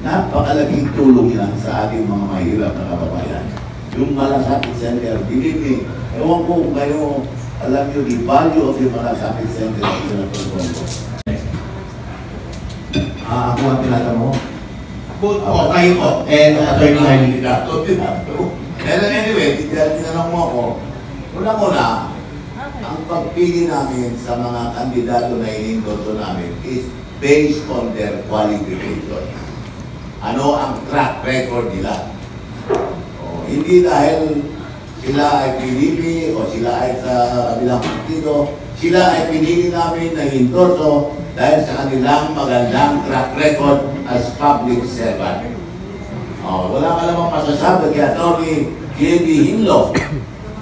napakalaking tulong yan sa ating mga mahirap na kababayan. Yung malasakit center, believe me, ewan ko kung kayo, alam nyo, the value of yung malasakit center sa Senator Bongo. Ako ang tinatanong mo. Okay po. And Attorney Harley. Pero anyway, tinanong mo ako, una-una, ang pagpili namin sa mga kandidato na in-endorso namin is based on their qualification. Ano ang track record nila? Hindi dahil sila ay pinili o sila ay sa kabilang partido, sila ay pinili namin na endorso dahil sa kanilang magandang track record as public servant. Wala ka namang masasabi kay Atty. J.B. Hinlo.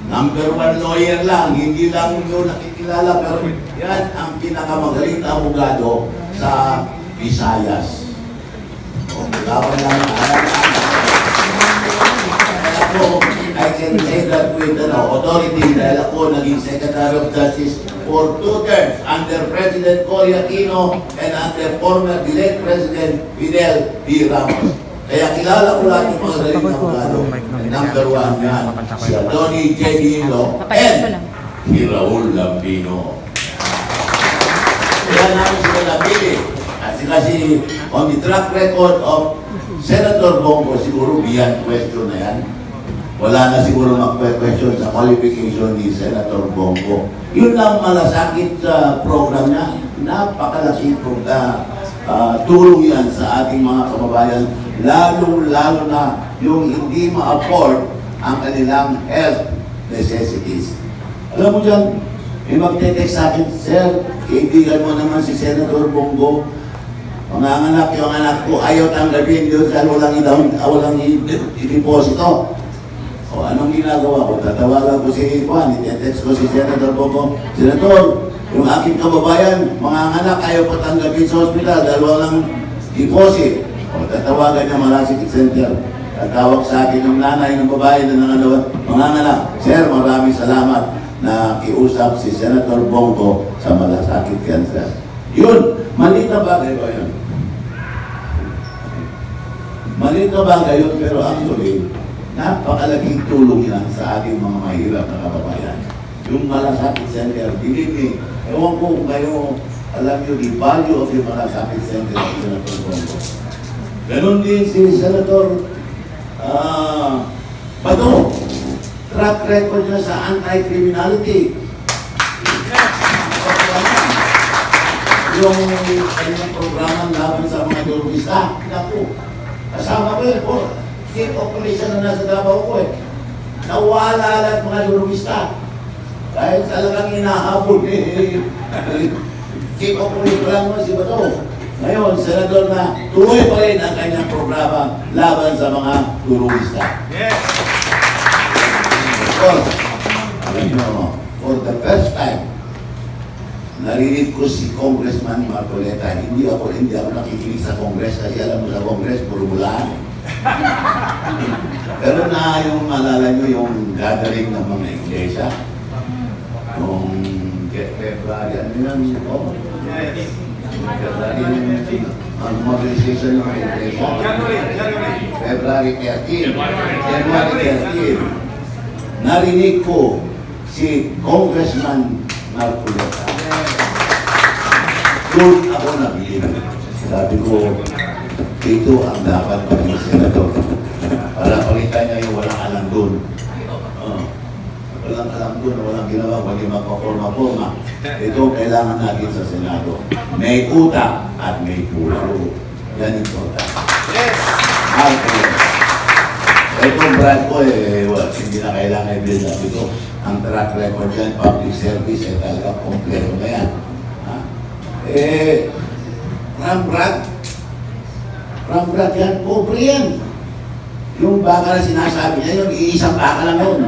Number 1 lawyer lang, hindi lang yung nakikilala, pero yan ang pinakamagaling na abogado sa Visayas. Wala ka lang. I can say that with authority dahil ako naging Secretary of Justice for 2 terms under President Cory Aquino and under former delayed President Fidel D. Ramos. Kaya kilala ko lahat yung mga galing na abogado. Number 1 yan, si Atty. J.B. Hinlo and si Raul Lambino. Kaya namin sila napili. Kasi on the track record of Senator Bongo, siguro beyond question na yan. Wala na siguro mag-question sa qualification ni Senator Bongo. Yun lang malasakit sa program niya. Napakalaking tulong yan sa ating mga kababayan. Lalo na yung hindi ma-afford ang kanilang health necessities. Alam mo dyan, may magte-text sa akin, Sir, kaibigan mo naman si Senator Bongo. Manganganak yung anak ko, ayaw tanggapin doon sa walang i-deposito. O anong ginagawa ko? Tatawagan ko si Juan, i-text ko si Senator Bongo. Senator, yung aking kababayan, manganganak, ayaw patanggapin sa hospital dahil walang deposit. O tatawagan niya Malasakit Center. Tatawag sa akin ng nanay ng babae na manganganak. Sir, maraming salamat na kiusap si Senator Bongo sa Malasakit Cancer. Yun, maliit na bagay ba yun? Maliit na bagay yun, pero actually, napakalaking tulong yan sa ating mga mahirap na kababayan. Yung Malasakit Center, believe me, ewan ko kung kayo, alam nyo, the value of yung Malasakit Center sa Senator Bongo. Ganon din si Senator Bato. Track record niya sa anti-criminality. Yung kanyang programa laban sa mga terorista, naku, kasama ko yun po. State operation na nasa Davao ko eh. Nawala lahat mga terorista. Dahil talagang inahabol State operation lang mo si Bato. Ngayon, Senador na tuloy pa rin ang kanyang programa laban sa mga terorista. Yes! Alam nyo, for the first time, narinig ko si Congressman Marcoleta. Hindi ako nakikinig sa Congress kasi alam mo sa Congress, puro bulaan. Pero na yung malala nyo yung gathering ng mga iglesia, yung February, ano yan? Ang mobilization ng iglesia. February 13. January 13. Narinig ko si Congressman Marcoleta. Doon ako nabilib. Sabi ko, ito ang dapat maging senador. Para palitan niya yung walang alam doon. Walang alam doon, walang ginawa, hindi magpaporma-porma. Ito kailangan natin sa Senado. May utak at may puso. Yan yung utak. Yes! Itong brand ko hindi na kailangan i-build up ito. Ang track record yan, public service, talaga kompleto na yan. Rambrad yan, pobre yan. Yung baka na sinasabi niya, yung iisang baka lang yun.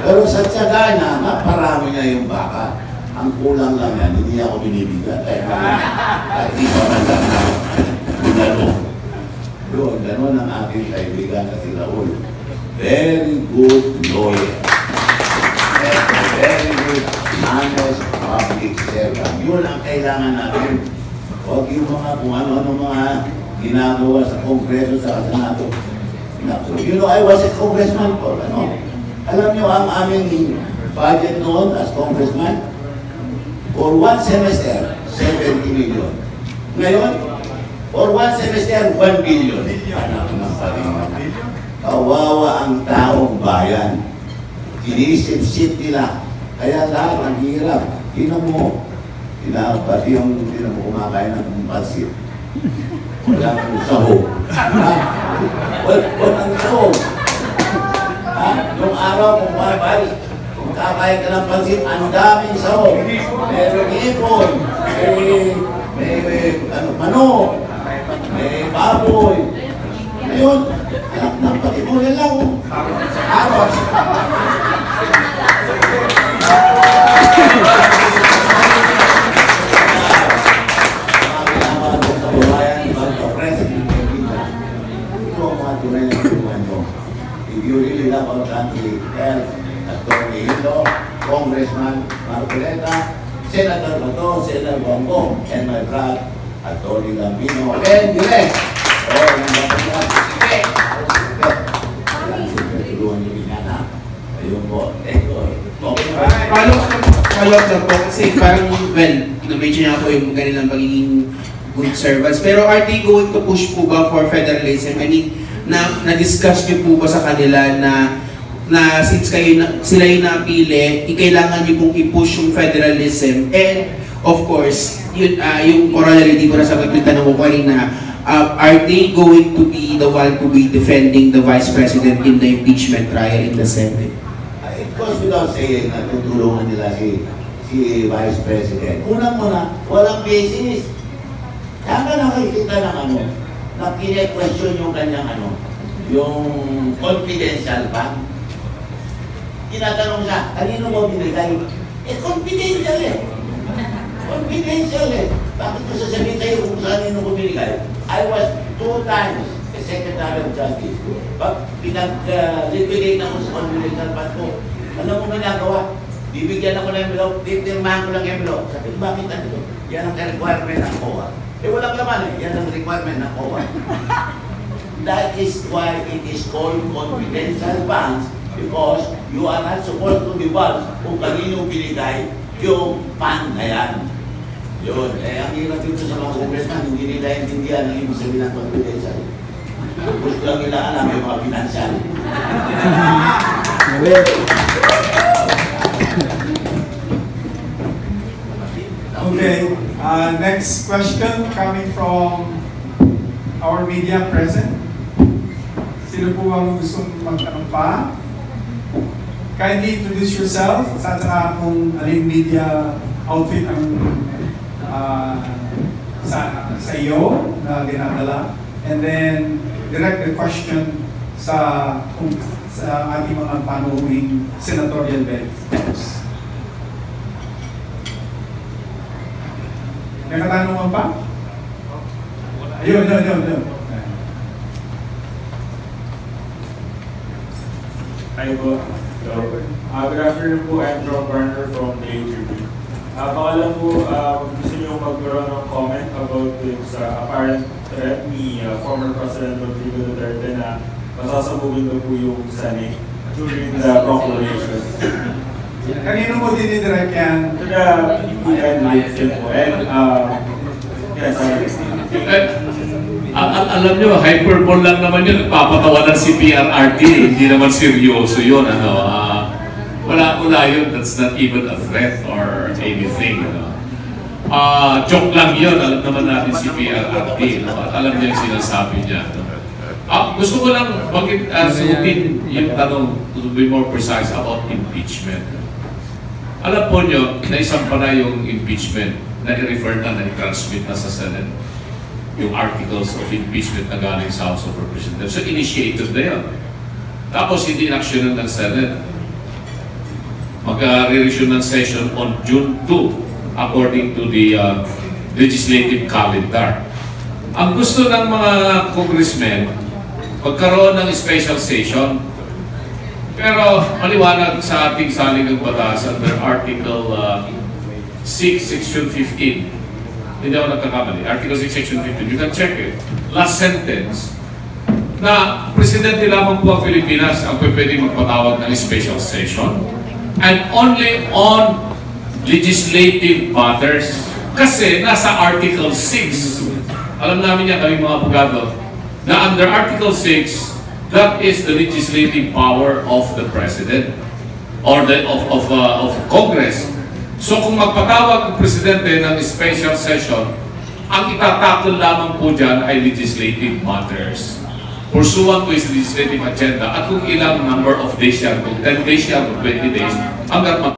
Pero sa tiyaga niya, naparami niya yung baka. Ang kulang lang yan, hindi ako binibigyan. Kahit di pa man lang na. Yun, gano'n ang aking kaibigan na si Raul. Very good lawyer. Very good, honest public servant. Yun ang kailangan natin. Huwag yung mga kung ano-ano mga ginagawa sa Kongreso sa Senado. Naku, you know, I was a congressman po, ano? Alam niyo ang aming budget noon as congressman? For one semester, 70 million. Ngayon, for one semester, 1 billion. Anak ng palimana. Kawawa ang taong bayan. Inisip-sip nila. Kaya lahat ang hirap. Tinan mo. Pati yung tinan mo kumakain ng pansit. Walang sahog. Walang sahog. Nung araw kung mabay, kung kakain ka ng pansit, ang daming sahog. Merong ipon, may manok, may baboy. Ngayon, anak ng patibulan lang. Aros. If you really love our country, help Atty. Hilo, Congressman Marcoleta, Senator Bato, Senator Bongo, and my brother, Atty. Gambino, and the rest. Oh, yung mga sige. Tulungan niyo binana. Ayun po. Follow up lang po kasi parang, well, na-mention niya po yung kanilang pagiging good servants. Pero are they going to push po ba for federalism? I mean, na-discuss niyo po ba sa kanila na since sila yung napili, kailangan niyo pong i-push yung federalism? And of course, yung corollary di ko na sagot yung tanong ko kanina, are they going to be the one to be defending the Vice President in the impeachment trial in the Senate? It goes without saying na tutulungan nila si Vice President. Unang-una, walang basis. Saan ka nakikita ng na kine-question yung kanyang yung confidential bank? Tinatanong siya, kanino mo binigay? Confidential Confidential Bakit ko sasabihin kayo kung kanino ko binigay? I was 2 times the Secretary of Justice. Pag pinag-liquidate ako sa confidential bank ko, alam mo ginagawa? Bibigyan ako ng envelope, titirmahan ko ng envelope. Sabi, bakit ito? Yan ang requirement ng COA. Walang laman yan ang requirement ng COA. That is why it is called confidential banks, because you are not supposed to divulge kung kanino binigay yung fund na yan. Yun. Ang hirap dito sa mga congressman, hindi nila intindihan ang ibig sabihin ng confidential. Gusto lang nila alam yung mga financial. Okay, next question coming from our media present. Sino po ang gusto magtanong pa? Kindly introduce yourself, at saka kung aling media outfit ang sa iyo na dinadala, and then direct the question sa ating mga panuhuling senatorial bench. May katanungan pa? Ayun. Hi po. Good afternoon po. I'm John Barner from the AGP. Baka lang po, gusto niyo magkaroon ng comment about sa apparent threat ni former President Rodrigo Duterte na masasabugin daw po yung Senate during the proclamation. Kanino mo dinidirect yan? To the UN leadership po. And, yes, alam nyo, hyperbole lang naman yun. Nagpapatawanan si PRRT. Hindi naman seryoso yun. Wala yun. That's not even a threat or anything. Joke lang yun. Alam naman natin si PRRT. At alam niya yung sinasabi niya. Gusto ko lang sagutin yung tanong to be more precise about impeachment. Alam po nyo, naisampa na yung impeachment na i-refer na, i-transmit na sa Senate. Yung articles of impeachment na galing sa House of Representatives. So, initiated na yan. Tapos, hindi in-actionan ng Senate. Mag-re-resume ng session on June 2 according to the legislative calendar. Ang gusto ng mga congressmen, magkaroon ng special session. Pero maliwanag sa ating saligang batas under Article 6, Section 15. hindi ako nagkakamali, Article 6, Section 15, you can check it. Last sentence, na presidente lamang po ang Pilipinas ang pwede magpatawag ng special session and only on legislative matters. Kasi nasa Article 6, alam namin yan kami mga abogado, na under Article 6, that is the legislative power of the President or of Congress. So kung magpatawag ang presidente ng special session, ang itatakol lamang po dyan ay legislative matters pursuant to his legislative agenda at kung ilang number of days yan, kung 10 days yan, kung 20 days, hanggang